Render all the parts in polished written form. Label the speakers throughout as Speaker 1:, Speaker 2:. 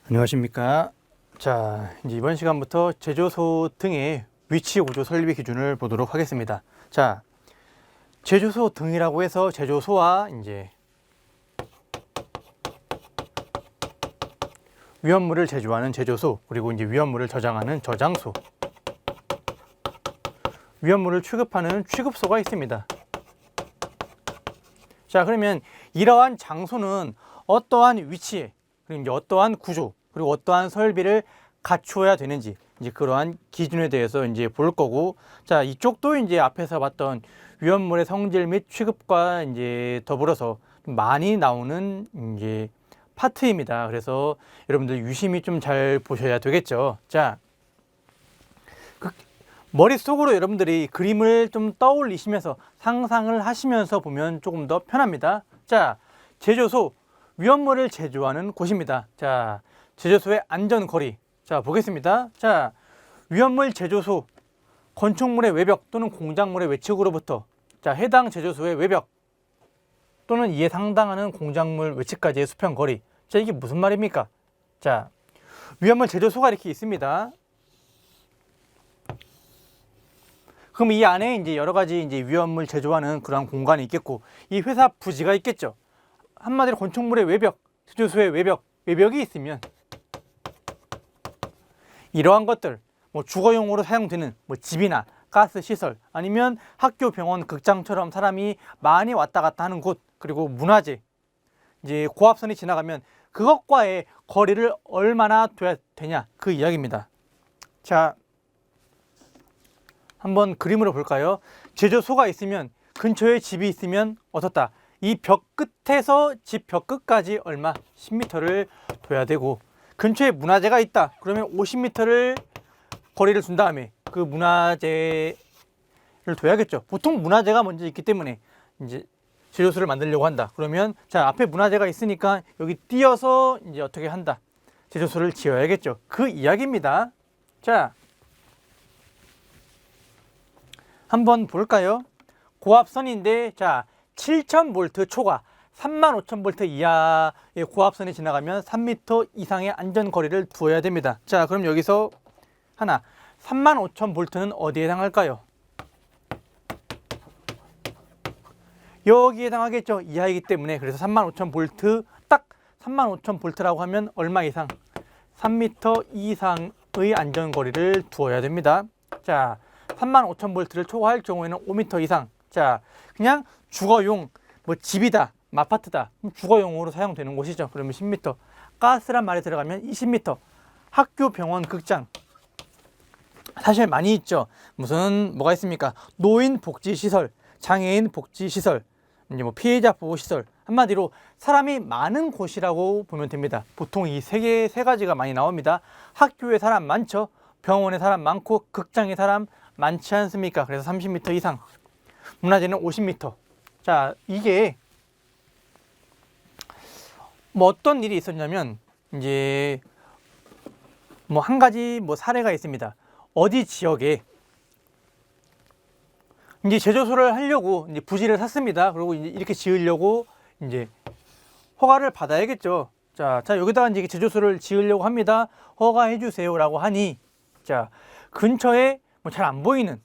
Speaker 1: 안녕하십니까. 자, 이제 이번 시간부터 제조소 등의 위치 구조 설비 기준을 보도록 하겠습니다. 자, 제조소 등이라고 해서 제조소와 이제 위험물을 제조하는 제조소, 그리고 이제 위험물을 저장하는 저장소, 위험물을 취급하는 취급소가 있습니다. 자, 그러면 이러한 장소는 어떠한 위치에, 그리고 이제 어떠한 구조, 그리고 어떠한 설비를 갖추어야 되는지, 이제 그러한 기준에 대해서 이제 볼 거고, 자, 이쪽도 이제 앞에서 봤던 위험물의 성질 및 취급과 이제 더불어서 많이 나오는 이제 파트입니다. 그래서 여러분들 유심히 좀 잘 보셔야 되겠죠. 자, 머릿속으로 여러분들이 그림을 좀 떠올리시면서 상상을 하시면서 보면 조금 더 편합니다. 자, 제조소, 위험물을 제조하는 곳입니다. 자, 제조소의 안전거리. 자, 보겠습니다. 자, 위험물 제조소, 건축물의 외벽 또는 공작물의 외측으로부터, 자, 해당 제조소의 외벽 또는 이에 상당하는 공작물 외측까지의 수평거리. 자, 이게 무슨 말입니까? 자, 위험물 제조소가 이렇게 있습니다. 그럼 이 안에 이제 여러 가지 이제 위험물 제조하는 그런 공간이 있겠고, 이 회사 부지가 있겠죠. 한마디로 건축물의 외벽, 제조소의 외벽이 있으면 이러한 것들, 뭐 주거용으로 사용되는 뭐 집이나 가스 시설, 아니면 학교, 병원, 극장처럼 사람이 많이 왔다 갔다 하는 곳, 그리고 문화재, 이제 고압선이 지나가면 그것과의 거리를 얼마나 둬야 되냐, 그 이야기입니다. 자, 한번 그림으로 볼까요? 제조소가 있으면, 근처에 집이 있으면 어떻다? 이 벽 끝에서 집 벽 끝까지 얼마? 10m를 둬야 되고, 근처에 문화재가 있다. 그러면 50m를 거리를 둔 다음에 그 문화재를 둬야겠죠. 보통 문화재가 먼저 있기 때문에 이제 제조소를 만들려고 한다. 그러면 자, 앞에 문화재가 있으니까 여기 띄어서 이제 어떻게 한다? 제조소를 지어야겠죠. 그 이야기입니다. 자, 한번 볼까요? 고압선인데, 자, 7000V 초과 35,000V 이하의 고압선이 지나가면 3m 이상의 안전거리를 두어야 됩니다. 자, 그럼 여기서 하나, 35,000V는 어디에 해당할까요? 여기에 해당하겠죠. 이하이기 때문에. 그래서 35,000V, 딱 35,000V라고 하면 얼마 이상? 3m 이상의 안전거리를 두어야 됩니다. 자, 35,000V를 초과할 경우에는 5m 이상. 자, 그냥 주거용, 뭐 집이다, 아파트다, 주거용으로 사용되는 곳이죠. 그러면 10m. 가스란 말이 들어가면 20m. 학교, 병원, 극장. 사실 많이 있죠. 무슨 뭐가 있습니까? 노인 복지시설, 장애인 복지시설, 이제 뭐 피해자 보호시설. 한마디로 사람이 많은 곳이라고 보면 됩니다. 보통 이 세 가지가 많이 나옵니다. 학교에 사람 많죠. 병원에 사람 많고 극장에 사람 많지 않습니까? 그래서 30m 이상. 문화재는 50m. 자, 이게 뭐 어떤 일이 있었냐면, 이제 뭐 한 가지 뭐 사례가 있습니다. 어디 지역에 이제 제조소를 하려고 이제 부지를 샀습니다. 그리고 이제 이렇게 지으려고 이제 허가를 받아야겠죠. 자, 여기다가 이제 제조소를 지으려고 합니다. 허가해 주세요라고 하니, 자, 근처에 뭐 잘 안 보이는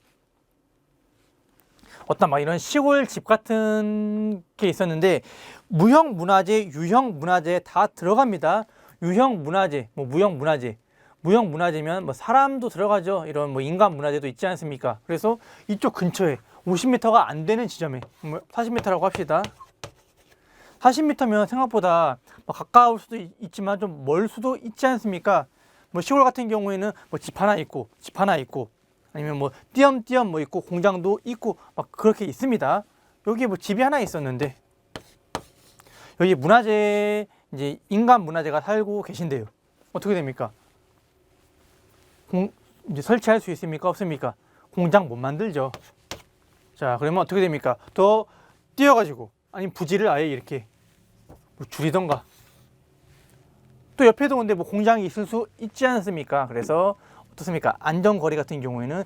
Speaker 1: 어떤 막 이런 시골 집 같은 게 있었는데, 무형 문화재, 유형 문화재 다 들어갑니다. 유형 문화재, 뭐 무형 문화재. 무형 문화재면 뭐 사람도 들어가죠. 이런 뭐 인간 문화재도 있지 않습니까? 그래서 이쪽 근처에 50m가 안 되는 지점에, 40m라고 합시다. 40m면 생각보다 가까울 수도 있지만 좀 멀 수도 있지 않습니까? 뭐 시골 같은 경우에는 뭐 집 하나 있고, 집 하나 있고, 아니면 뭐 띄엄띄엄 뭐 있고, 공장도 있고, 막 그렇게 있습니다. 여기 뭐 집이 하나 있었는데, 여기 문화재, 이제 인간 문화재가 살고 계신데요. 어떻게 됩니까? 이제 설치할 수 있습니까? 없습니까? 공장 못 만들죠. 자, 그러면 어떻게 됩니까? 더 띄어가지고, 아니면 부지를 아예 이렇게 뭐 줄이던가. 또 옆에도 근데 뭐 공장이 있을 수 있지 않습니까? 그래서 어떻습니까? 안전거리 같은 경우에는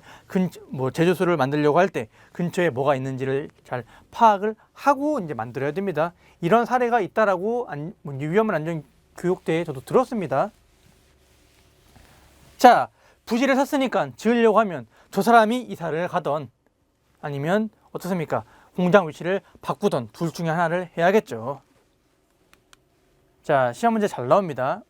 Speaker 1: 뭐 제조소를 만들려고 할 때 근처에 뭐가 있는지를 잘 파악을 하고 이제 만들어야 됩니다. 이런 사례가 있다라고 위험한 안전 교육대에 저도 들었습니다. 자, 부지를 샀으니까 지으려고 하면 저 사람이 이사를 가던 아니면 어떻습니까? 공장 위치를 바꾸던 둘 중에 하나를 해야겠죠. 자, 시험 문제 잘 나옵니다.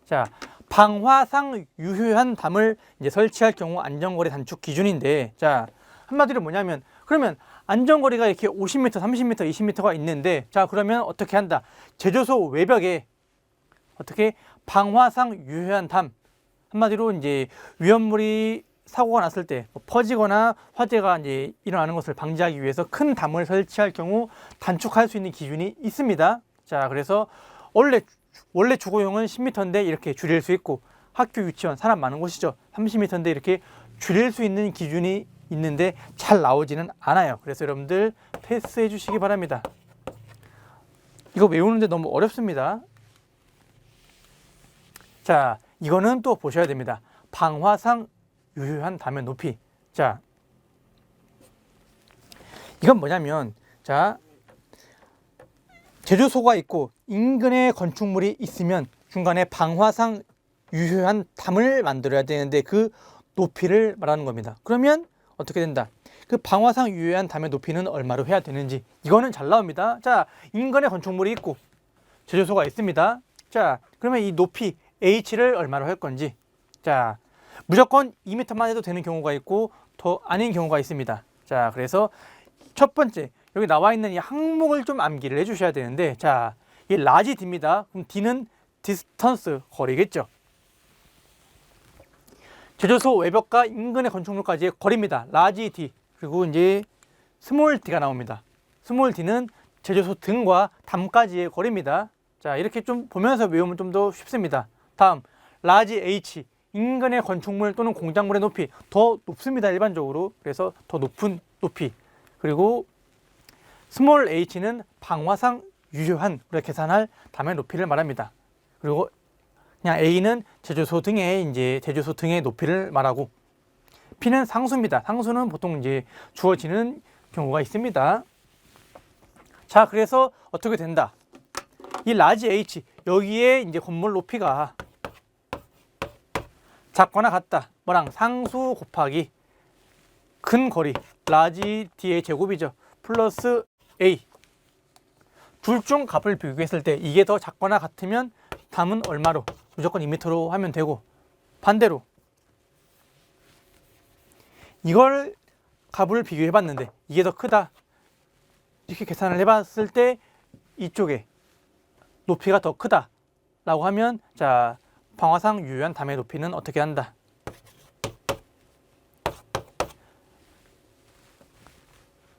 Speaker 1: 자, 방화상 유효한 담을 이제 설치할 경우 안전거리 단축 기준인데, 자, 한마디로 뭐냐면, 그러면 안전거리가 이렇게 50m, 30m, 20m가 있는데, 자, 그러면 어떻게 한다? 제조소 외벽에 어떻게 방화상 유효한 담, 한마디로 이제 위험물이 사고가 났을 때 퍼지거나 화재가 이제 일어나는 것을 방지하기 위해서 큰 담을 설치할 경우 단축할 수 있는 기준이 있습니다. 자, 그래서 원래 주거용은 10m인데 이렇게 줄일 수 있고, 학교, 유치원, 사람 많은 곳이죠. 30m인데 이렇게 줄일 수 있는 기준이 있는데 잘 나오지는 않아요. 그래서 여러분들 패스해 주시기 바랍니다. 이거 외우는데 너무 어렵습니다. 자, 이거는 또 보셔야 됩니다. 방화상 유효한 담의 높이. 자, 이건 뭐냐면, 자, 제조소가 있고 인근에 건축물이 있으면 중간에 방화상 유효한 담을 만들어야 되는데 그 높이를 말하는 겁니다. 그러면 어떻게 된다? 그 방화상 유효한 담의 높이는 얼마로 해야 되는지, 이거는 잘 나옵니다. 자, 인근에 건축물이 있고 제조소가 있습니다. 자, 그러면 이 높이 H를 얼마로 할 건지, 자, 무조건 2m만 해도 되는 경우가 있고 더 아닌 경우가 있습니다. 자, 그래서 첫 번째 여기 나와 있는 이 항목을 좀 암기를 해 주셔야 되는데, 자, 이 라지 D입니다. 그럼 D는 디스턴스, 거리겠죠. 제조소 외벽과 인근의 건축물까지의 거리입니다. 라지 D. 그리고 이제 스몰 D가 나옵니다. 스몰 D는 제조소 등과 담까지의 거리입니다. 자, 이렇게 좀 보면서 외우면 좀 더 쉽습니다. 다음, 라지 H. 인근의 건축물 또는 공작물의 높이 더 높습니다. 일반적으로. 그래서 더 높은 높이. 그리고 스몰 h는 방화상 유효한, 우리가 계산할 담의 높이를 말합니다. 그리고 그냥 a는 제조소 등의 높이를 말하고, p는 상수입니다. 상수는 보통 이제 주어지는 경우가 있습니다. 자, 그래서 어떻게 된다? 이 라지 h, 여기에 이제 건물 높이가 작거나 같다. 뭐랑 상수 곱하기 큰 거리 라지 d의 제곱이죠. 플러스 a. 둘 중 값을 비교했을 때 이게 더 작거나 같으면 담은 얼마로? 무조건 2m로 하면 되고, 반대로 이걸 값을 비교해 봤는데 이게 더 크다, 이렇게 계산을 해 봤을 때 이쪽에 높이가 더 크다 라고 하면, 자, 방화상 유효한 담의 높이는 어떻게 한다?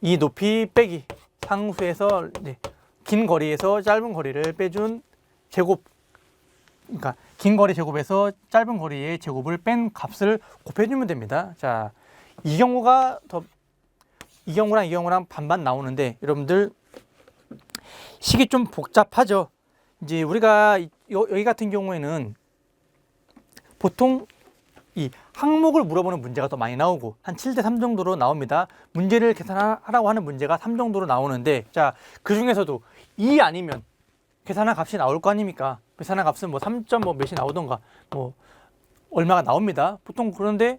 Speaker 1: 이 높이 빼기 상수에서 긴 거리에서 짧은 거리를 빼준 제곱, 그러니까 긴 거리 제곱에서 짧은 거리의 제곱을 뺀 값을 곱해주면 됩니다. 자, 이 경우랑 이 경우랑 반반 나오는데, 여러분들 식이 좀 복잡하죠. 이제 우리가 여기 같은 경우에는 보통 이 항목을 물어보는 문제가 더 많이 나오고 한 7대3 정도로 나옵니다. 문제를 계산하라고 하는 문제가 3 정도로 나오는데, 자, 그 중에서도 2 아니면 계산한 값이 나올 거 아닙니까? 계산한 값은 뭐 3점 뭐 몇이 나오던가 뭐 얼마가 나옵니다. 보통. 그런데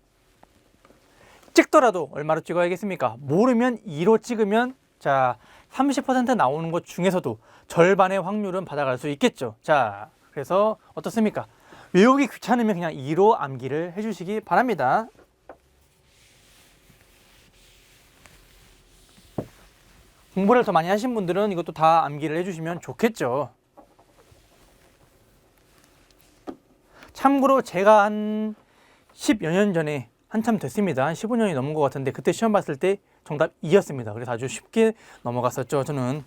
Speaker 1: 찍더라도 얼마로 찍어야겠습니까? 모르면 2로 찍으면, 자, 30% 나오는 것 중에서도 절반의 확률은 받아갈 수 있겠죠. 자, 그래서 어떻습니까? 외우기 귀찮으면 그냥 2로 암기를 해주시기 바랍니다. 공부를 더 많이 하신 분들은 이것도 다 암기를 해주시면 좋겠죠. 참고로 제가 한 10여 년 전에, 한참 됐습니다. 한 15년이 넘은 것 같은데, 그때 시험 봤을 때 정답 2였습니다. 그래서 아주 쉽게 넘어갔었죠, 저는.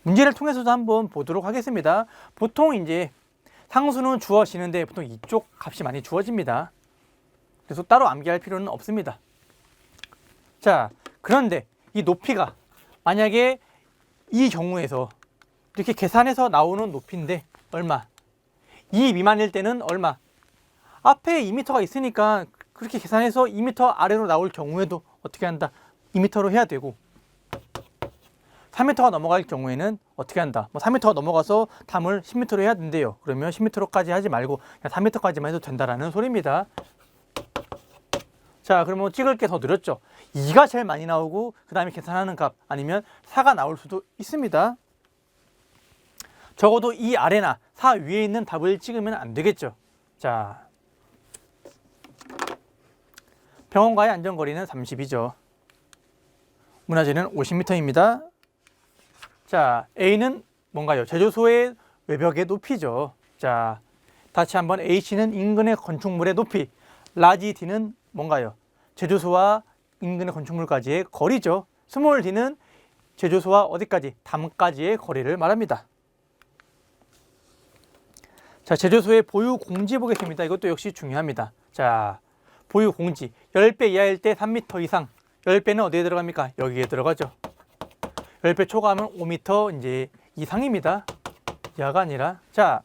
Speaker 1: 문제를 통해서도 한번 보도록 하겠습니다. 보통 이제 상수는 주어지는데 보통 이쪽 값이 많이 주어집니다. 그래서 따로 암기할 필요는 없습니다. 자, 그런데 이 높이가 만약에 이 경우에서 이렇게 계산해서 나오는 높이인데 얼마? 2 미만일 때는 얼마? 앞에 2m가 있으니까 그렇게 계산해서 2m 아래로 나올 경우에도 어떻게 한다? 2m로 해야 되고, 4m가 넘어갈 경우에는 어떻게 한다? 뭐 4m가 넘어가서 담을 10m로 해야 된대요. 그러면 10m까지 하지 말고 그냥 4m까지만 해도 된다라는 소리입니다. 자, 그러면 찍을 게 더 느렸죠. 2가 제일 많이 나오고 그 다음에 계산하는 값 아니면 4가 나올 수도 있습니다. 적어도 이 아래나 4 위에 있는 답을 찍으면 안 되겠죠. 자, 병원과의 안전거리는 30이죠. 문화재는 50m입니다. 자, A는 뭔가요? 제조소의 외벽의 높이죠. 자, 다시 한번 H는 인근의 건축물의 높이, 라지 D는 뭔가요? 제조소와 인근의 건축물까지의 거리죠. 스몰 D는 제조소와 어디까지? 담까지의 거리를 말합니다. 자, 제조소의 보유 공지 보겠습니다. 이것도 역시 중요합니다. 자, 보유 공지 10배 이하일 때 3m 이상, 10배는 어디에 들어갑니까? 여기에 들어가죠. 10배 초과하면 5m 이제 이상입니다. 이하가 아니라. 자,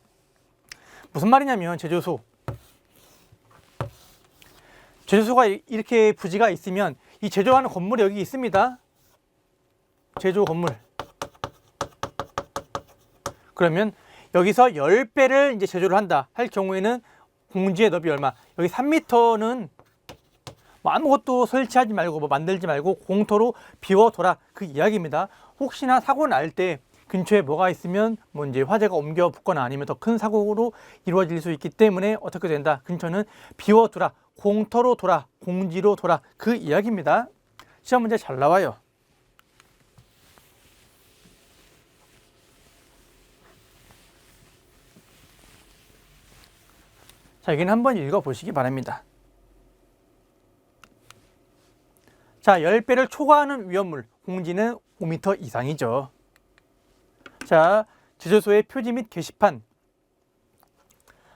Speaker 1: 무슨 말이냐면 제조소가 이렇게 부지가 있으면 이 제조하는 건물이 여기 있습니다. 제조 건물. 그러면 여기서 10배를 이제 제조를 한다 할 경우에는 공지의 너비 얼마? 여기 3m는 뭐 아무것도 설치하지 말고 뭐 만들지 말고 공터로 비워둬라 그 이야기입니다. 혹시나 사고 날 때 근처에 뭐가 있으면 뭐 이제 화재가 옮겨 붙거나 아니면 더 큰 사고로 이루어질 수 있기 때문에 어떻게 된다? 근처는 비워두라, 공터로 둬라, 공지로 둬라 그 이야기입니다. 시험 문제 잘 나와요. 자, 여기는 한번 읽어보시기 바랍니다. 자, 10배를 초과하는 위험물, 공지는 5m 이상이죠. 자, 제조소의 표지 및 게시판.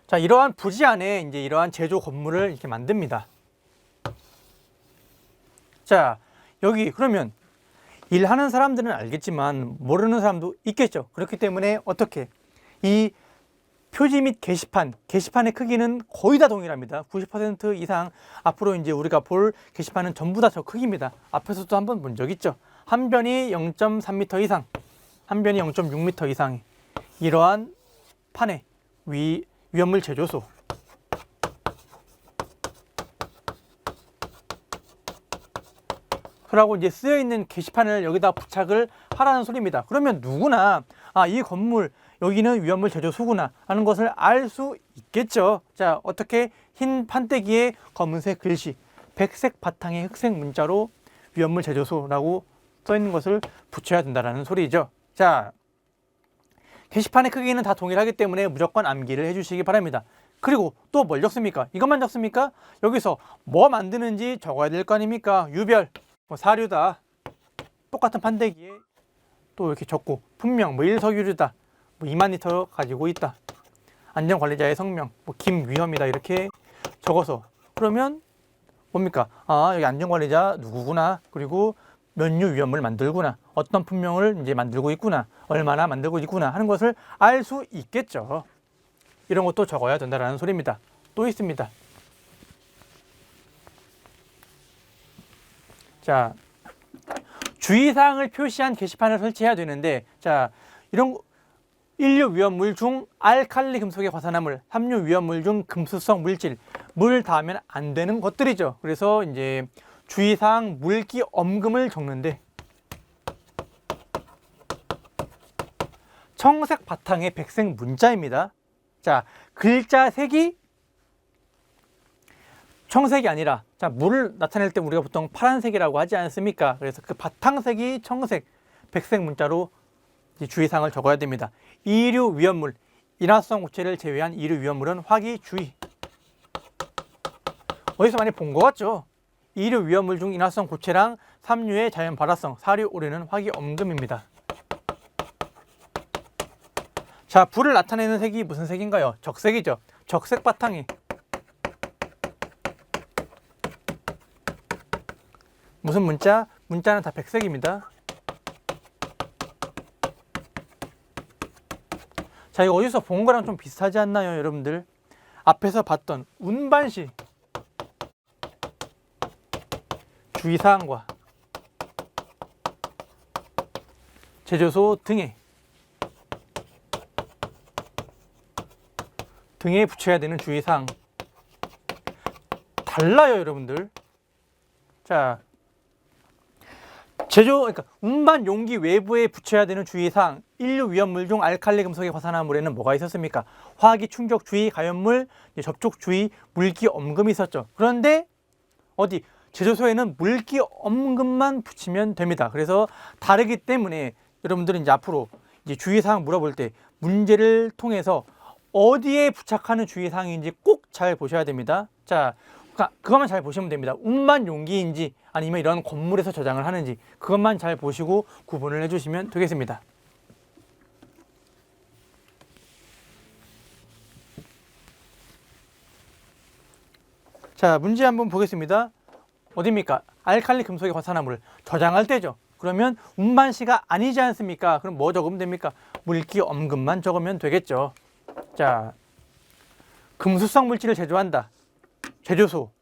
Speaker 1: 자, 이러한 부지 안에 이제 이러한 제조 건물을 이렇게 만듭니다. 자, 여기 그러면 일하는 사람들은 알겠지만 모르는 사람도 있겠죠. 그렇기 때문에 어떻게 이 표지 및 게시판의 크기는 거의 다 동일합니다. 90% 이상. 앞으로 이제 우리가 볼 게시판은 전부 다 저 크기입니다. 앞에서도 한번 본 적 있죠. 한 변이 0.3m 이상, 한 변이 0.6m 이상. 이러한 판에 위험물 제조소. 라고 이제 쓰여 있는 게시판을 여기다 부착을 하라는 소리입니다. 그러면 누구나 이 건물 여기는 위험물 제조소구나 하는 것을 알 수 있겠죠. 자, 어떻게 흰 판때기에 검은색 글씨, 백색 바탕에 흑색 문자로 위험물 제조소라고 써 있는 것을 붙여야 된다는 소리죠. 자, 게시판의 크기는 다 동일하기 때문에 무조건 암기를 해주시기 바랍니다. 그리고 또 뭘 적습니까? 이것만 적습니까? 여기서 뭐 만드는지 적어야 될 거 아닙니까? 유별, 뭐 사료다, 똑같은 판때기에 또 이렇게 적고 분명 뭐 일석유류다, 뭐 2만 리터 가지고 있다, 안전관리자의 성명, 뭐 김위험이다 이렇게 적어서 그러면 뭡니까? 여기 안전관리자 누구구나, 그리고 몇류 위험을 만들구나, 어떤 품명을 이제 만들고 있구나, 얼마나 만들고 있구나 하는 것을 알 수 있겠죠. 이런 것도 적어야 된다는 소리입니다. 또 있습니다. 자, 주의사항을 표시한 게시판을 설치해야 되는데, 자, 이런 1류 위험물 중 알칼리 금속의 과산화물, 3류 위험물 중 금수성 물질, 물 닿으면 안 되는 것들이죠. 그래서 이제 주의사항 물기 엄금을 적는데 청색 바탕에 백색 문자입니다. 자, 글자 색이 청색이 아니라, 자, 물을 나타낼 때 우리가 보통 파란색이라고 하지 않습니까? 그래서 그 바탕색이 청색, 백색 문자로 주의사항을 적어야 됩니다. 2류 위험물, 인화성 고체를 제외한 2류 위험물은 화기 주의. 어디서 많이 본 것 같죠? 2류 위험물 중 인화성 고체랑 3류의 자연 발화성, 4류 오류는 화기 엄금입니다. 자, 불을 나타내는 색이 무슨 색인가요? 적색이죠. 적색 바탕이 무슨 문자? 문자는 다 백색입니다. 자, 이거 어디서 본 거랑 좀 비슷하지 않나요, 여러분들? 앞에서 봤던 운반시 주의사항과 제조소 등에 붙여야 되는 주의사항 달라요, 여러분들. 자, 그러니까 운반 용기 외부에 붙여야 되는 주의사항, 인류 위험물 중 알칼리 금속의 과산화물에는 뭐가 있었습니까? 화학이 충격 주의, 가연물, 접촉 주의, 물기 엄금이 있었죠. 그런데 어디 제조소에는 물기 엄금만 붙이면 됩니다. 그래서 다르기 때문에 여러분들은 이제 앞으로 이제 주의사항 물어볼 때 문제를 통해서 어디에 부착하는 주의사항인지 꼭 잘 보셔야 됩니다. 자, 그것만 잘 보시면 됩니다. 운반 용기인지 아니면 이런 건물에서 저장을 하는지 그것만 잘 보시고 구분을 해주시면 되겠습니다. 자, 문제 한번 보겠습니다. 어디입니까? 알칼리 금속의 과산화물 저장할 때죠. 그러면 운반시가 아니지 않습니까? 그럼 뭐 적으면 됩니까? 물기 엄금만 적으면 되겠죠. 자, 금수성 물질을 제조한다. 제조소.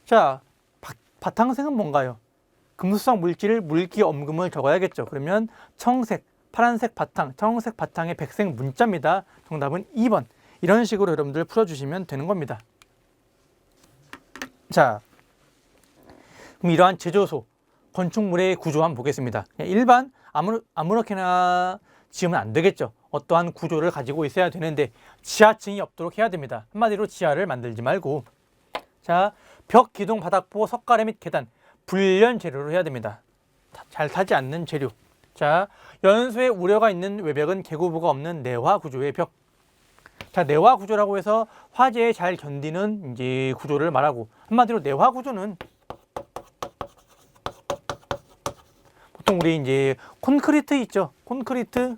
Speaker 1: 자, 바탕색은 뭔가요? 금수성 물질을 물기 엄금을 적어야겠죠. 그러면 청색, 파란색 바탕, 청색 바탕에 백색 문자입니다. 정답은 2번. 이런 식으로 여러분들 풀어주시면 되는 겁니다. 자, 그럼 이러한 제조소, 건축물의 구조 한번 보겠습니다. 일반 아무렇게나 지으면 안 되겠죠. 어떠한 구조를 가지고 있어야 되는데 지하층이 없도록 해야 됩니다. 한마디로 지하를 만들지 말고. 자, 벽, 기둥, 바닥보, 석가래 및 계단 불련 재료로 해야 됩니다. 잘 타지 않는 재료. 자, 연소에 우려가 있는 외벽은 개구부가 없는 내화 구조의 벽. 자, 내화 구조라고 해서 화재에 잘 견디는 이제 구조를 말하고, 한마디로 내화 구조는 보통 우리 이제 콘크리트 있죠. 콘크리트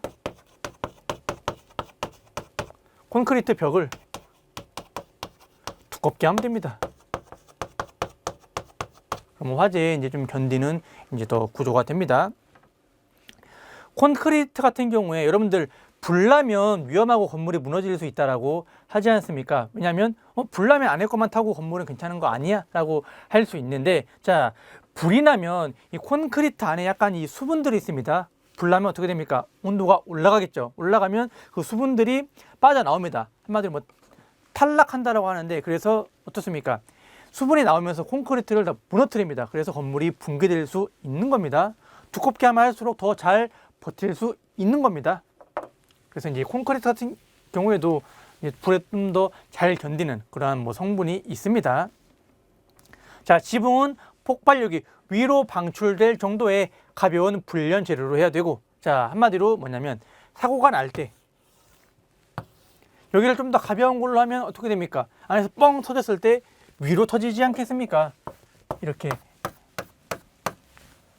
Speaker 1: 벽을 두껍게 하면 됩니다. 그럼 화재에 이제 좀 견디는 이제 더 구조가 됩니다. 콘크리트 같은 경우에 여러분들 불나면 위험하고 건물이 무너질 수 있다라고 하지 않습니까? 왜냐하면 불나면 안에 것만 타고 건물은 괜찮은 거 아니야? 라고 할 수 있는데, 자, 불이 나면 이 콘크리트 안에 약간 이 수분들이 있습니다. 불나면 어떻게 됩니까? 온도가 올라가겠죠. 올라가면 그 수분들이 빠져나옵니다. 한마디로 뭐 탈락한다라고 하는데, 그래서 어떻습니까? 수분이 나오면서 콘크리트를 다 무너뜨립니다. 그래서 건물이 붕괴될 수 있는 겁니다. 두껍게 하면 할수록 더 잘 버틸 수 있는 겁니다. 그래서 이제 콘크리트 같은 경우에도 불에 좀 더 잘 견디는 그러한 뭐 성분이 있습니다. 자, 지붕은 폭발력이 위로 방출될 정도의 가벼운 불련 재료로 해야 되고, 자, 한마디로 뭐냐면 사고가 날 때 여기를 좀 더 가벼운 걸로 하면 어떻게 됩니까? 안에서 뻥 터졌을 때 위로 터지지 않겠습니까? 이렇게.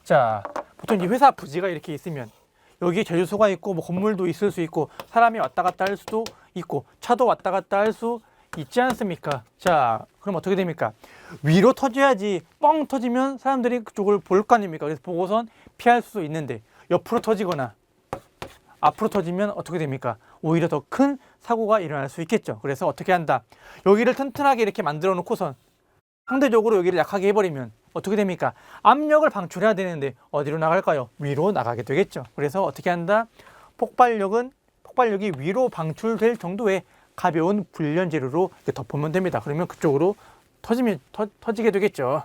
Speaker 1: 자, 보통 이제 회사 부지가 이렇게 있으면 여기에 제조소가 있고 뭐 건물도 있을 수 있고 사람이 왔다 갔다 할 수도 있고 차도 왔다 갔다 할 수 있지 않습니까? 자, 그럼 어떻게 됩니까? 위로 터져야지. 뻥 터지면 사람들이 그쪽을 볼 거 아닙니까? 그래서 보고선 피할 수도 있는데 옆으로 터지거나 앞으로 터지면 어떻게 됩니까? 오히려 더 큰 사고가 일어날 수 있겠죠. 그래서 어떻게 한다? 여기를 튼튼하게 이렇게 만들어 놓고선 상대적으로 여기를 약하게 해버리면 어떻게 됩니까? 압력을 방출해야 되는데 어디로 나갈까요? 위로 나가게 되겠죠. 그래서 어떻게 한다? 폭발력이 위로 방출될 정도의 가벼운 불련 재료로 덮으면 됩니다. 그러면 그쪽으로 터지게 되겠죠.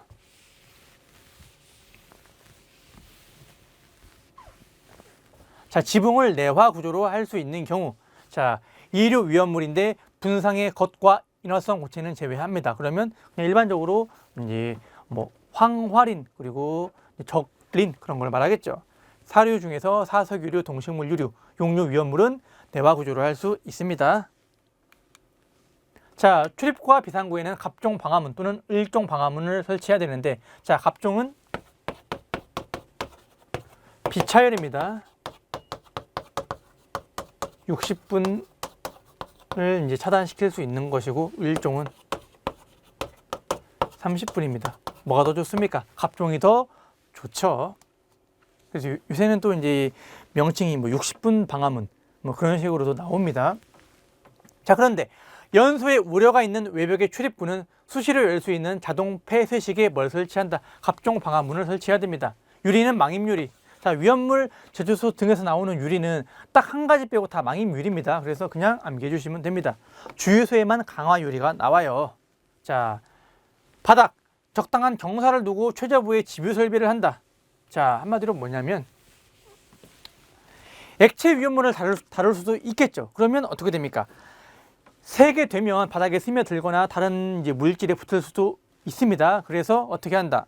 Speaker 1: 자, 지붕을 내화 구조로 할 수 있는 경우, 자, 이류 위험물인데 분상의 겉과 인화성 고체는 제외합니다. 그러면 그냥 일반적으로 이제 뭐 황화린 그리고 적린 그런 걸 말하겠죠. 사류 중에서 사석유류, 동식물 유류, 용류 위험물은 내화 구조로 할 수 있습니다. 자, 출입구와 비상구에는 갑종 방화문 또는 을종 방화문을 설치해야 되는데, 자, 갑종은 비차열입니다. 60분을 이제 차단시킬 수 있는 것이고, 을종은 30분입니다. 뭐가 더 좋습니까? 갑종이 더 좋죠. 그래서 요새는 또 이제 명칭이 뭐 60분 방화문 뭐 그런 식으로도 나옵니다. 자, 그런데 연소에 우려가 있는 외벽의 출입구는 수시로 열 수 있는 자동 폐쇄식에 뭘 설치한다? 갑종 방화문을 설치해야 됩니다. 유리는 망임유리, 자, 위험물 제조소 등에서 나오는 유리는 딱 한 가지 빼고 다 망임 유리입니다. 그래서 그냥 암기해 주시면 됩니다. 주유소에만 강화 유리가 나와요. 자, 바닥 적당한 경사를 두고 최저부의 집유 설비를 한다. 자, 한마디로 뭐냐면 액체 위험물을 다룰 수도 있겠죠. 그러면 어떻게 됩니까? 세게 되면 바닥에 스며들거나 다른 이제 물질에 붙을 수도 있습니다. 그래서 어떻게 한다?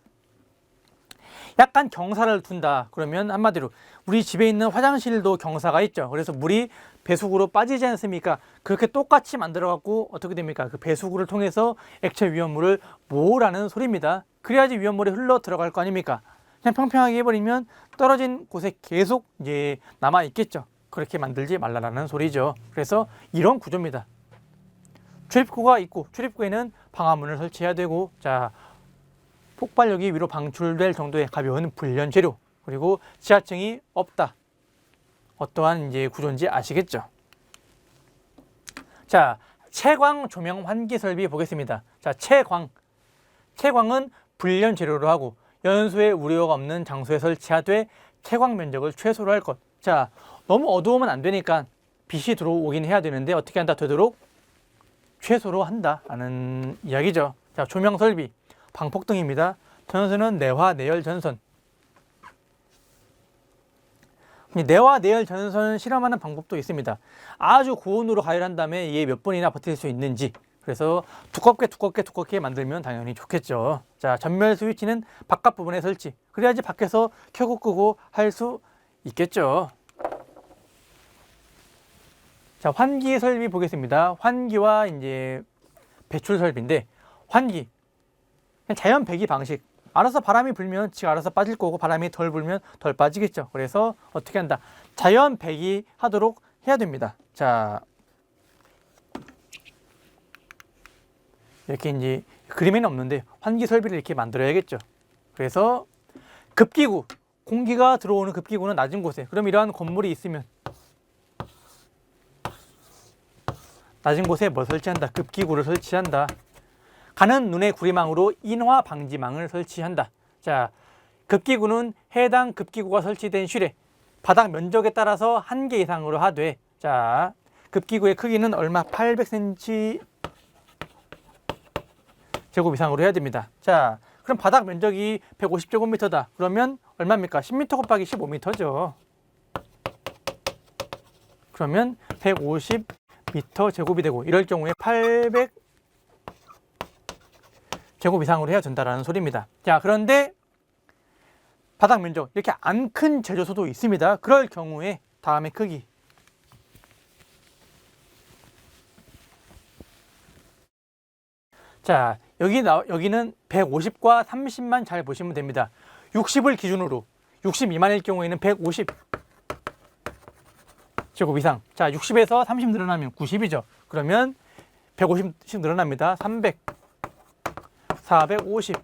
Speaker 1: 약간 경사를 둔다. 그러면 한마디로 우리 집에 있는 화장실도 경사가 있죠. 그래서 물이 배수구로 빠지지 않습니까? 그렇게 똑같이 만들어 갖고 어떻게 됩니까? 그 배수구를 통해서 액체 위험물을 모으라는 소리입니다. 그래야지 위험물이 흘러 들어갈 거 아닙니까? 그냥 평평하게 해버리면 떨어진 곳에 계속 이제 남아 있겠죠. 그렇게 만들지 말라라는 소리죠. 그래서 이런 구조입니다. 출입구가 있고 출입구에는 방화문을 설치해야 되고, 자, 폭발력이 위로 방출될 정도의 가벼운 불련 재료, 그리고 지하층이 없다. 어떠한 이제 구조인지 아시겠죠? 자, 채광 조명 환기 설비 보겠습니다. 자, 채광은 불련 재료로 하고 연소의 우려가 없는 장소에 설치하되 채광 면적을 최소로 할 것. 자, 너무 어두우면 안 되니까 빛이 들어오긴 해야 되는데 어떻게 한다? 되도록 최소로 한다라는 이야기죠. 자, 조명 설비, 방폭등입니다. 전선은 내화 내열 전선. 내화 내열 전선 실험하는 방법도 있습니다. 아주 고온으로 가열한 다음에 이게 몇 번이나 버틸 수 있는지, 그래서 두껍게 만들면 당연히 좋겠죠. 자, 전멸 스위치는 바깥 부분에 설치. 그래야지 밖에서 켜고 끄고 할 수 있겠죠. 자, 환기 설비 보겠습니다. 환기와 이제 배출 설비인데, 환기 그냥 자연 배기 방식. 알아서 바람이 불면 지가 알아서 빠질 거고, 바람이 덜 불면 덜 빠지겠죠. 그래서 어떻게 한다? 자연 배기 하도록 해야 됩니다. 자, 이렇게 이제 그림에는 없는데 환기 설비를 이렇게 만들어야겠죠. 그래서 급기구, 공기가 들어오는 급기구는 낮은 곳에, 그럼 이러한 건물이 있으면 낮은 곳에 뭐 설치한다? 급기구를 설치한다. 가는 눈의 구리망으로 인화 방지망을 설치한다. 자, 급기구는 해당 급기구가 설치된 실에 바닥 면적에 따라서 1개 이상으로 하되, 자, 급기구의 크기는 얼마? 800cm 제곱 이상으로 해야 됩니다. 자, 그럼 바닥 면적이 150제곱미터다. 그러면 얼마입니까? 10m 곱하기 15m죠. 그러면 150m 제곱이 되고, 이럴 경우에 800 제곱 이상으로 해야 된다라는 소리입니다. 자, 그런데 바닥 면적 이렇게 안 큰 제조소도 있습니다. 그럴 경우에 다음의 크기. 자, 여기는 150과 30만 잘 보시면 됩니다. 60을 기준으로 60 미만일 경우에는 150 제곱 이상. 자, 60에서 30 늘어나면 90이죠. 그러면 150씩 늘어납니다. 300, 450,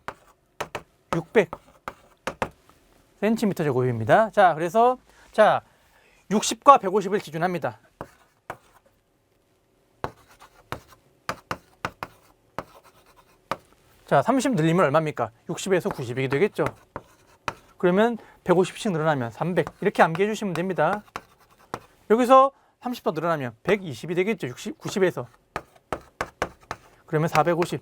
Speaker 1: 600 cm 제곱입니다. 자, 그래서 자, 60과 150을 기준합니다. 자, 30 늘리면 얼마입니까? 60에서 90이 되겠죠. 그러면 150씩 늘어나면 300, 이렇게 암기해 주시면 됩니다. 여기서 30더 늘어나면 120이 되겠죠. 90에서. 그러면 450.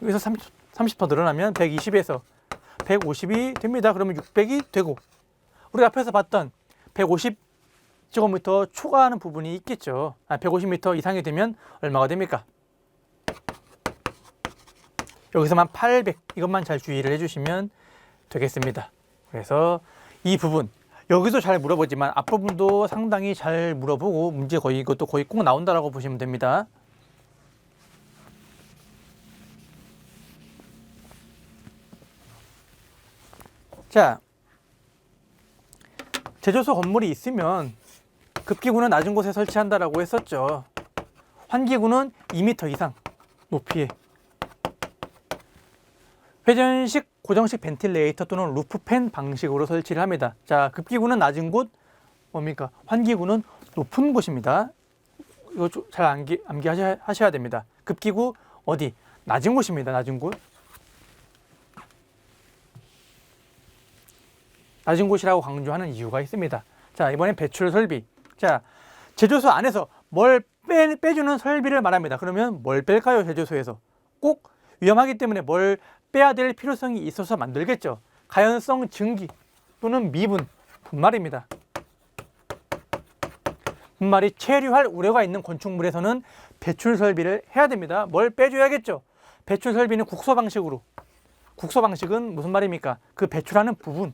Speaker 1: 여기서 30더 늘어나면 120에서 150이 됩니다. 그러면 600이 되고, 우리 앞에서 봤던 150제곱미터 초과하는 부분이 있겠죠. 150m 이상이 되면 얼마가 됩니까? 여기서만 800, 이것만 잘 주의를 해주시면 되겠습니다. 그래서 이 부분, 여기도 잘 물어보지만 앞부분도 상당히 잘 물어보고 문제 거의 이것도 거의 꼭 나온다라고 보시면 됩니다. 자, 제조소 건물이 있으면 급기구는 낮은 곳에 설치한다라고 했었죠. 환기구는 2m 이상 높이에, 회전식 고정식 벤틸레이터 또는 루프팬 방식으로 설치를 합니다. 자, 급기구는 낮은 곳, 뭡니까? 환기구는 높은 곳입니다. 이거 잘 암기하셔야 됩니다. 급기구 어디? 낮은 곳입니다. 낮은 곳. 낮은 곳이라고 강조하는 이유가 있습니다. 자, 이번엔 배출 설비. 자, 제조소 안에서 뭘 빼주는 설비를 말합니다. 그러면 뭘 뺄까요? 제조소에서 꼭 위험하기 때문에 뭘 빼야 될 필요성이 있어서 만들겠죠. 가연성 증기 또는 미분, 분말입니다. 분말이 체류할 우려가 있는 건축물에서는 배출 설비를 해야 됩니다. 뭘 빼줘야겠죠. 배출 설비는 국소 방식으로. 국소 방식은 무슨 말입니까? 그 배출하는 부분,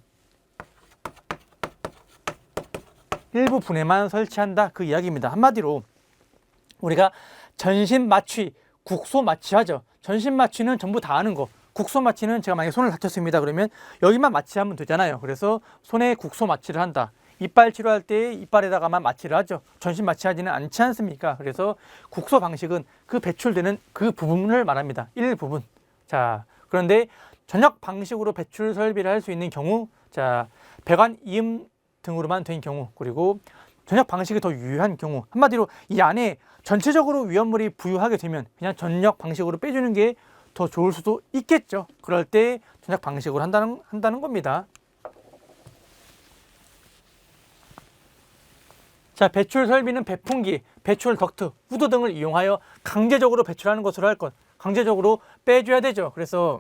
Speaker 1: 일부 분해만 설치한다, 그 이야기입니다. 한마디로 우리가 전신 마취, 국소 마취하죠. 전신 마취는 전부 다 하는 거. 국소 마취는 제가 만약에 손을 다쳤습니다. 그러면 여기만 마취하면 되잖아요. 그래서 손에 국소 마취를 한다. 이빨 치료할 때 이빨에다가만 마취를 하죠. 전신 마취하지는 않지 않습니까? 그래서 국소 방식은 그 배출되는 그 부분을 말합니다. 일부분. 자, 그런데 전역 방식으로 배출 설비를 할 수 있는 경우, 자, 배관 이음 등으로만 된 경우, 그리고 전역 방식이 더 유효한 경우, 한마디로 이 안에 전체적으로 위험물이 부유하게 되면 그냥 전역 방식으로 빼주는 게 더 좋을 수도 있겠죠. 그럴 때 전역 방식으로 한다는 겁니다. 자, 배출 설비는 배풍기, 배출 덕트, 후드 등을 이용하여 강제적으로 배출하는 것으로 할 것, 강제적으로 빼줘야 되죠. 그래서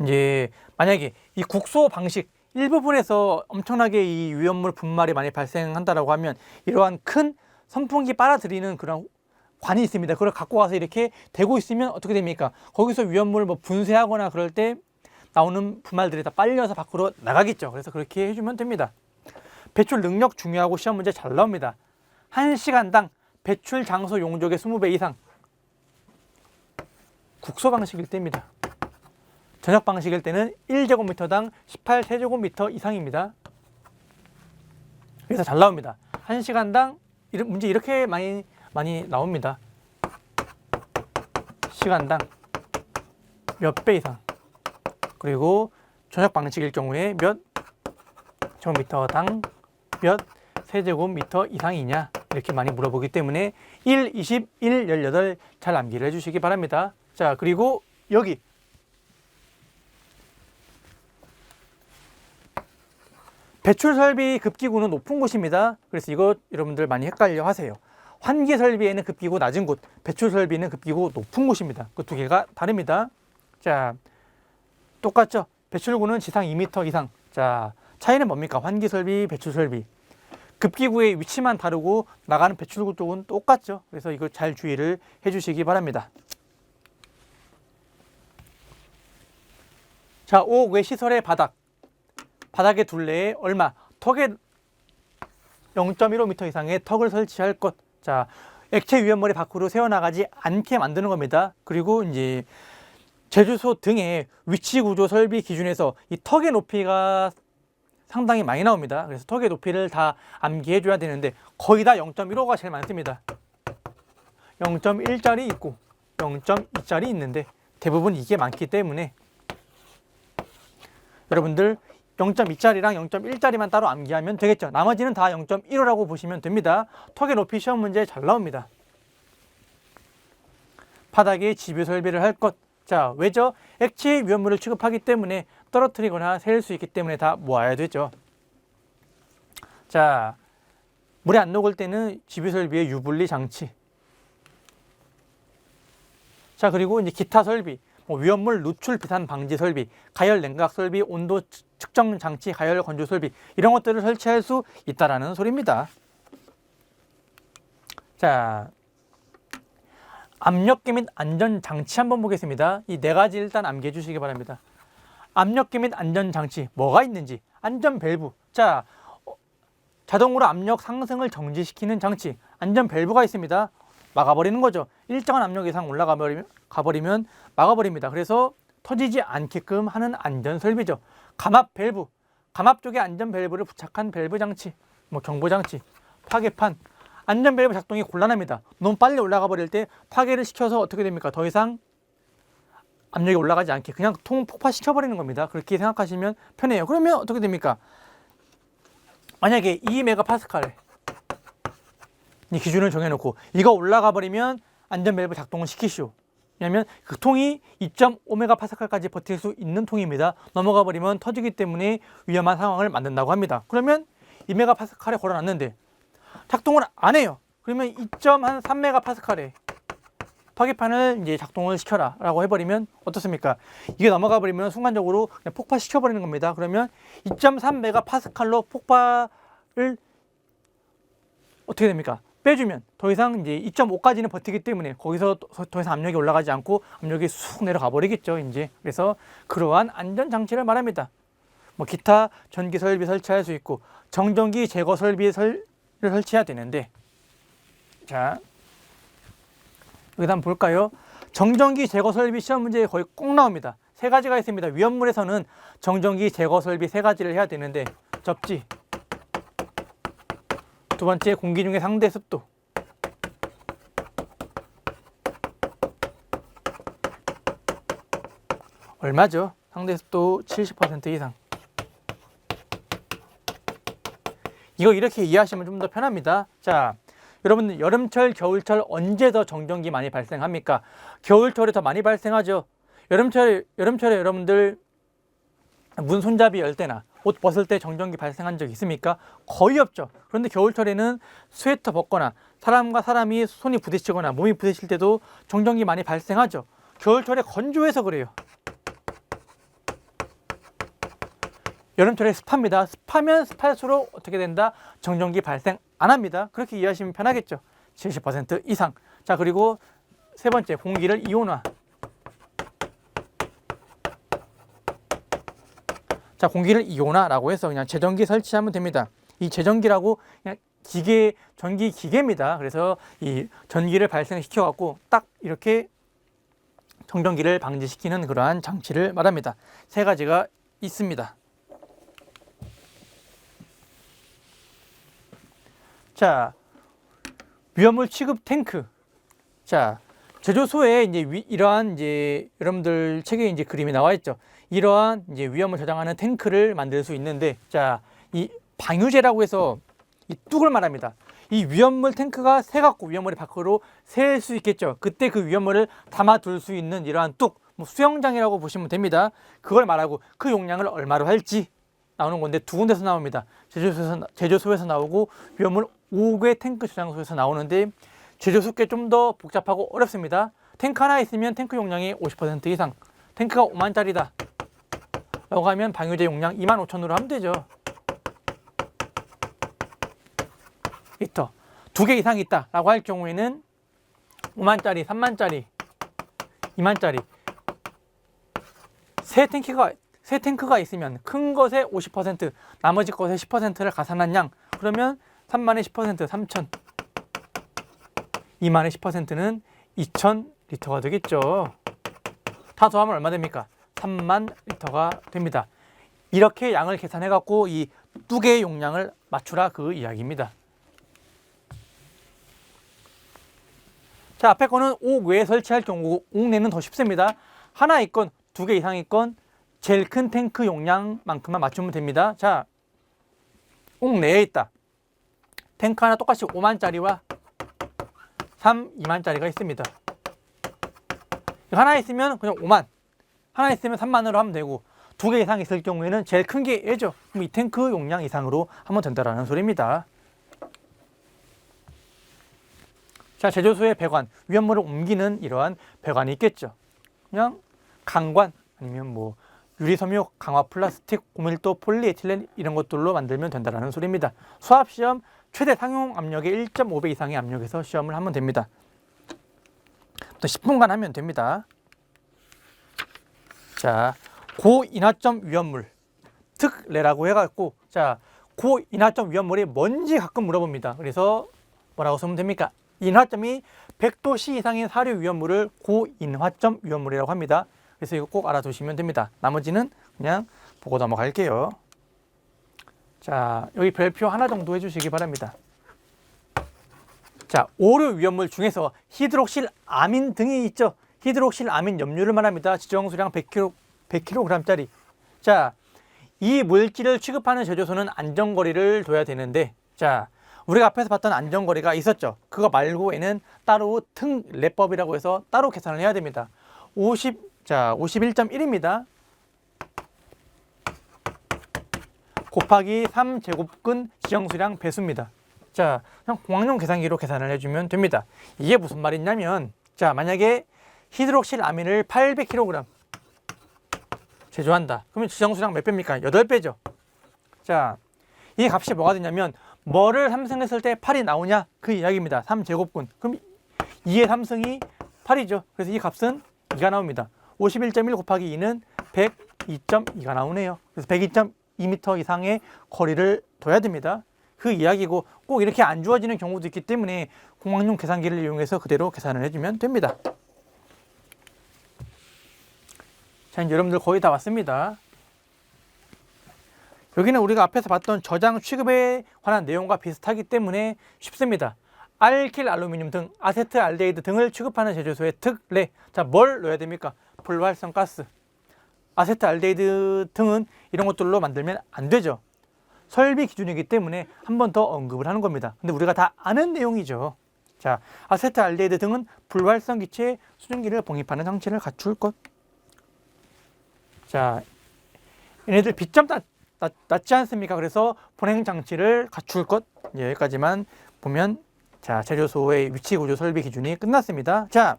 Speaker 1: 이제 만약에 이 국소 방식 일부분에서 엄청나게 이 위험물 분말이 많이 발생한다라고 하면 이러한 큰 선풍기 빨아들이는 그런 관이 있습니다. 그걸 갖고 와서 이렇게 대고 있으면 어떻게 됩니까? 거기서 위험물을 뭐 분쇄하거나 그럴 때 나오는 분말들이 다 빨려서 밖으로 나가겠죠. 그래서 그렇게 해주면 됩니다. 배출 능력 중요하고 시험 문제 잘 나옵니다. 1시간당 배출 장소 용적의 20배 이상. 국소 방식일 때입니다. 전역 방식일 때는 1제곱미터당 18세제곱미터 이상입니다. 그래서 잘 나옵니다. 1시간당 문제 이렇게 많이 나옵니다. 시간당 몇 배 이상. 그리고 전역 방식일 경우에 몇 제곱미터당 몇 세제곱미터 이상이냐, 이렇게 많이 물어보기 때문에 1, 20, 1, 18 잘 암기를 해주시기 바랍니다. 자, 그리고 여기 배출 설비 급기구는 높은 곳입니다. 그래서 이거 여러분들 많이 헷갈려 하세요. 환기 설비에는 급기구 낮은 곳, 배출 설비는 급기구 높은 곳입니다. 그 두 개가 다릅니다. 자, 똑같죠? 배출구는 지상 2m 이상. 자, 차이는 뭡니까? 환기 설비, 배출 설비. 급기구의 위치만 다르고 나가는 배출구 쪽은 똑같죠. 그래서 이거 잘 주의를 해주시기 바랍니다. 자, 5. 외시설의 바닥의 둘레에 얼마? 턱에 0.15m 이상의 턱을 설치할 것. 자, 액체 위험물이 밖으로 새어나가지 않게 만드는 겁니다. 그리고 이제 제주소 등의 위치 구조 설비 기준에서 이 턱의 높이가 상당히 많이 나옵니다. 그래서 턱의 높이를 다 암기해 줘야 되는데 거의 다 0.15가 제일 많습니다. 0.1짜리 있고 0.2짜리 있는데 대부분 이게 많기 때문에 여러분들 0.2짜리랑 0.1짜리만 따로 암기하면 되겠죠. 나머지는 다 0.15라고 보시면 됩니다. 턱의 높이 시험 문제 잘 나옵니다. 바닥에 집유 설비를 할 것. 자, 왜죠? 액체 위험물을 취급하기 때문에 떨어뜨리거나 세일 수 있기 때문에 다 모아야 되죠. 자, 물에 안 녹을 때는 집유 설비의 유분리 장치. 자, 그리고 이제 기타 설비, 위험물 누출 비산 방지 설비, 가열 냉각 설비, 온도 측정 장치, 가열 건조 설비, 이런 것들을 설치할 수 있다라는 소리입니다. 자, 압력계 및 안전 장치 한번 보겠습니다. 이 네 가지 일단 암기해 주시기 바랍니다. 압력계 및 안전 장치 뭐가 있는지, 안전 밸브. 자, 자동으로 압력 상승을 정지시키는 장치, 안전 밸브가 있습니다. 막아버리는 거죠. 일정한 압력 이상 올라가 버리면 막아버립니다. 그래서 터지지 않게끔 하는 안전 설비죠. 감압 밸브, 감압 쪽에 안전 밸브를 부착한 밸브 장치, 경보 장치, 파괴판. 안전 밸브 작동이 곤란합니다. 너무 빨리 올라가 버릴 때 파괴를 시켜서 어떻게 됩니까? 더 이상 압력이 올라가지 않게 그냥 통 폭파시켜 버리는 겁니다. 그렇게 생각하시면 편해요. 그러면 어떻게 됩니까? 만약에 2메가파스칼 이 기준을 정해놓고 이거 올라가 버리면 안전 밸브 작동을 시키시오. 왜냐하면 그 통이 2.5메가파스칼까지 버틸 수 있는 통입니다. 넘어가 버리면 터지기 때문에 위험한 상황을 만든다고 합니다. 그러면 2메가파스칼에 걸어놨는데 작동을 안 해요. 그러면 2.3메가파스칼에 파괴판을 이제 작동을 시켜라 라고 해버리면 어떻습니까? 이게 넘어가 버리면 순간적으로 그냥 폭파시켜 버리는 겁니다. 그러면 2.3메가파스칼로 폭발을 어떻게 됩니까? 빼주면 더 이상 이제 2.5까지는 버티기 때문에 거기서 더 이상 압력이 올라가지 않고 압력이 쑥 내려가 버리겠죠. 이제 그래서 그러한 안전 장치를 말합니다. 뭐 기타 전기 설비 설치할 수 있고 정전기 제거 설비를 설치해야 되는데, 자 여기다 한번 볼까요? 정전기 제거 설비 시험 문제에 거의 꼭 나옵니다. 세 가지가 있습니다. 위험물에서는 정전기 제거 설비 세 가지를 해야 되는데, 접지, 두 번째 공기 중의 상대 습도, 얼마죠? 상대 습도 70% 이상. 이거 이렇게 이해하시면 좀 더 편합니다. 자, 여러분 여름철, 겨울철 언제 더 정전기 많이 발생합니까? 겨울철에 더 많이 발생하죠. 여름철에 여러분들 문 손잡이 열 때나 옷 벗을 때 정전기 발생한 적 있습니까? 거의 없죠. 그런데 겨울철에는 스웨터 벗거나 사람과 사람이 손이 부딪히거나 몸이 부딪힐 때도 정전기 많이 발생하죠. 겨울철에 건조해서 그래요. 여름철에 습합니다. 습하면 습할수록 어떻게 된다? 정전기 발생 안 합니다. 그렇게 이해하시면 편하겠죠. 70% 이상. 자, 그리고 세 번째, 공기를 이온화. 자, 공기를 이온화라고 해서 그냥 제전기 설치하면 됩니다. 이 제전기라고 그냥 기계, 전기 기계입니다. 그래서 이 전기를 발생시켜 갖고 딱 이렇게 정전기를 방지시키는 그러한 장치를 말합니다. 세 가지가 있습니다. 자, 위험물 취급 탱크. 자, 제조소에 이제 이러한 이제 여러분들 책에 이제 그림이 나와 있죠. 이러한 이제 위험을 저장하는 탱크를 만들 수 있는데, 자, 이 방유제라고 해서 이 뚝을 말합니다. 이 위험물 탱크가 새갖고 위험물이 밖으로 셀 수 있겠죠. 그때 그 위험물을 담아둘 수 있는 이러한 뚝, 뭐 수영장이라고 보시면 됩니다. 그걸 말하고 그 용량을 얼마로 할지 나오는 건데 두 군데서 나옵니다. 제조소에서 나오고 위험물 5개 탱크 저장소에서 나오는데, 제조소 꽤 좀 더 복잡하고 어렵습니다. 탱크 하나 있으면 탱크 용량이 50% 이상, 탱크가 5만짜리다 라고 하면 방유제 용량 25,000으로 하면 되죠. 리터. 2개 이상 있다 라고 할 경우에는 5만짜리, 3만짜리, 2만짜리 세 탱크가 있으면 큰 것에 50%, 나머지 것의 10%를 가산한 양, 그러면 3만의 10%, 3,000. 2만의 10%는 2,000리터가 되겠죠. 다 더하면 얼마 됩니까? 3만 리터가 됩니다. 이렇게 양을 계산해 갖고 이 뚝의 용량을 맞추라, 그 이야기입니다. 자, 앞에 거는 옥 외에 설치할 경우고, 옥 내는 더 쉽습니다. 하나 있건 2개 이상 있건 제일 큰 탱크 용량만큼만 맞추면 됩니다. 자, 옥 내에 있다. 탱크 하나 똑같이 5만짜리와 2만짜리가 있습니다. 하나 있으면 그냥 5만, 하나 있으면 3만으로 하면 되고, 2개 이상 있을 경우에는 제일 큰 게 얘죠. 그럼 이 탱크 용량 이상으로 하면 된다라는 소리입니다. 자, 제조소의 배관, 위험물을 옮기는 이러한 배관이 있겠죠. 그냥 강관, 아니면 뭐 유리섬유, 강화 플라스틱, 고밀도 폴리에틸렌 이런 것들로 만들면 된다라는 소리입니다. 수압시험 최대 상용 압력의 1.5배 이상의 압력에서 시험을 하면 됩니다. 또 10분간 하면 됩니다. 자, 고인화점 위험물, 특례라고 해갖고, 자, 고인화점 위험물이 뭔지 가끔 물어봅니다. 그래서 뭐라고 쓰면 됩니까? 인화점이 100도씨 이상의 사료 위험물을 고인화점 위험물이라고 합니다. 그래서 이거 꼭 알아두시면 됩니다. 나머지는 그냥 보고 넘어갈게요. 자, 여기 별표 하나 정도 해주시기 바랍니다. 자, 오류 위험물 중에서 히드록실 아민 등이 있죠. 히드록실 아민 염료를 말합니다. 지정수량 100kg짜리. 자, 이 물질을 취급하는 제조소는 안전거리를 둬야 되는데, 자, 우리가 앞에서 봤던 안전거리가 있었죠. 그거 말고에는 따로 랩법이라고 해서 따로 계산을 해야 됩니다. 51.1입니다. 곱하기 3제곱근 지정수량 배수입니다. 자, 그냥 공학용 계산기로 계산을 해주면 됩니다. 이게 무슨 말이냐면, 자, 만약에 히드록실 아민을 800kg 제조한다. 그러면 지정수량 몇 배입니까? 8배죠. 자, 이 값이 뭐가 되냐면, 뭐를 함승했을 때 8이 나오냐? 그 이야기입니다. 3제곱근. 그럼 2의 3승이 8이죠. 그래서 이 값은 2가 나옵니다. 51.1 곱하기 2는 102.2가 나오네요. 그래서 102.2m 이상의 거리를 둬야 됩니다. 그 이야기고, 꼭 이렇게 안 주어지는 경우도 있기 때문에 공학용 계산기를 이용해서 그대로 계산을 해주면 됩니다. 자, 이제 여러분들 거의 다 왔습니다. 여기는 우리가 앞에서 봤던 저장 취급에 관한 내용과 비슷하기 때문에 쉽습니다. 알킬 알루미늄 등 아세트 알데히드 등을 취급하는 제조소의 특례. 자, 뭘 넣어야 됩니까? 불활성 가스. 아세트 알데히드 등은 이런 것들로 만들면 안 되죠. 설비 기준이기 때문에 한 번 더 언급을 하는 겁니다. 근데 우리가 다 아는 내용이죠. 자, 아세트 알데히드 등은 불활성 기체에 수증기를 봉입하는 장치를 갖출 것. 자, 얘네들 B점 낮지 않습니까? 그래서 분행 장치를 갖출 것. 여기까지만 보면, 자, 제조소의 위치 구조 설비 기준이 끝났습니다. 자,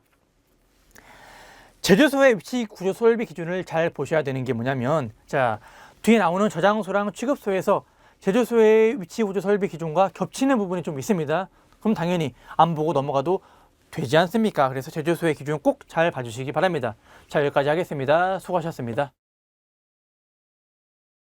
Speaker 1: 제조소의 위치 구조 설비 기준을 잘 보셔야 되는 게 뭐냐면, 자, 뒤에 나오는 저장소랑 취급소에서 제조소의 위치 구조 설비 기준과 겹치는 부분이 좀 있습니다. 그럼 당연히 안 보고 넘어가도 되지 않습니까? 그래서 제조소의 기준 꼭 잘 봐주시기 바랍니다. 자, 여기까지 하겠습니다. 수고하셨습니다.